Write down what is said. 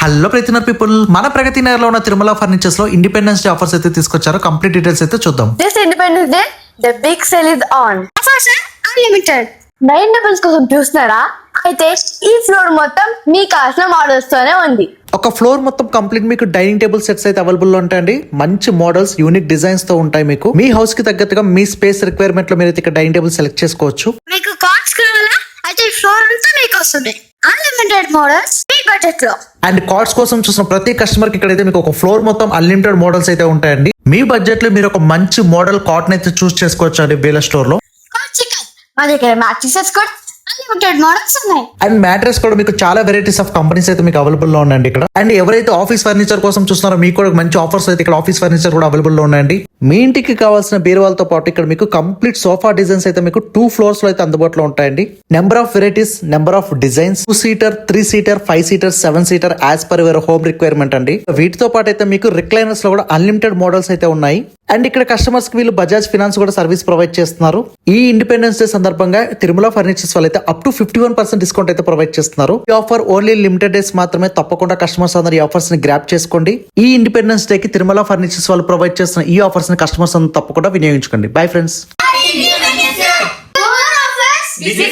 Hello ప్రతినర్ people, మన ప్రగతి నగర్ లో ఉన్న తిరుమల ఫర్నిచర్స్ లో ఇండిపెండెన్స్ డే ఆఫర్స్ అయితే తీసుకొచ్చారు. కంప్లీట్ డీటెయిల్స్ అయితే చూద్దాం. This Independence Day, the big sale is on. Offers are unlimited. 9 doubles కోసం చూస్తున్నారా? అయితే ఈ ఫ్లోర్ మొత్తం మీ కావాల్సిన మోడల్స్ తోనే ఉంది. ఒక ఫ్లోర్ మొత్తం కంప్లీట్ మీకు డైనింగ్ టేబుల్ సెట్స్ అయితే అవైలబుల్ లో ఉంటాయండి. మంచి మోడల్స్, యూనిక్ డిజైన్స్ తో ఉంటాయి. మీకు మీ హౌస్ కి తగ్గట్టుగా మీ స్పేస్ రిక్వైర్మెంట్ లో మీరు ఇక్కడ డైనింగ్ టేబుల్ సెలెక్ట్ చేసుకోవచ్చు. మీకు కార్డ్స్ కావాలా? అయితే ఈ ఫ్లోర్ అంతా మీకు వస్తుంది. అన్లిమిటెడ్ మోడల్స్ మీ బడ్జెట్ లో. అండ్ కార్డ్స్ కోసం చూసిన ప్రతి కస్టమర్ కి ఇక్కడైతే మీకు ఒక ఫ్లోర్ మొత్తం అన్లిమిటెడ్ మోడల్స్ అయితే ఉంటాయండి. మీ బడ్జెట్ లో మీరు ఒక మంచి మోడల్ కాటన్ అయితే చూస్ చేసుకోవచ్చు అండి వేల స్టోర్ లో. మా దగ్గర మ్యాట్రిసెస్ కూడా అన్లిమిటెడ్ మోడల్స్ ఉన్నాయి. అండ్ మ్యాట్రెస్ కూడా మీకు చాలా వెరైటీస్ ఆఫ్ కంపెనీస్ అయితే మీకు అవైలబుల్ లో ఉన్నాయండి ఇక్కడ. అండ్ ఎవరైతే ఆఫీస్ ఫర్నిచర్ కోసం చూస్తున్నారో మీకు కూడా మంచి ఆఫర్స్ అయితే ఇక్కడ ఆఫీస్ ఫర్నిచర్ కూడా అవైలబుల్ లో ఉన్నాయండి. మీ ఇంటికి కావాల్సిన బీరువాలతో పాటు ఇక్కడ మీకు కంప్లీట్ సోఫా డిజైన్స్ అయితే మీకు 2 ఫ్లోర్స్ లో అయితే అందుబాటులో ఉంటాయండి. Number of varieties, number of designs, 2 seater, 3 seater, 5 seater, 7 seater as per your home requirement అండి. వీటితో పాటు అయితే మీకు రిక్లైనర్స్ లో కూడా అన్లిమిటెడ్ మోడల్స్ అయితే ఉన్నాయి. అండ్ ఇక్కడ కస్టమర్స్ కి వీళ్ళు బజాజ్ ఫినాన్స్ కూడా సర్వీస్ ప్రొవైడ్ చేస్తున్నారు. ఈ ఇండిపెండెన్స్ డే సందర్భంగా తిరుమల ఫర్నిచర్స్ వాళ్ళు అయితే అప్ టు 51% డిస్కౌంట్ అయితే ప్రొవైడ్ చేస్తున్నారు. ఈ ఆఫర్ ఓన్లీ లిమిటెడ్ డేస్ మాత్రమే. తప్పకుండా కస్టమర్స్ అందరూ ఈ ఆఫర్స్ ని గ్రాప్ చేసుకోండి. ఈ ఇండిపెండెన్స్ డే కి తిరుమల ఫర్నిచర్స్ వాళ్ళు ప్రొవైడ్ చేస్తున్న ఈ ఆఫర్స్ ని కస్టమర్స్ అందరూ తప్పకుండా వినియోగించుకోండి. Bye friends. This is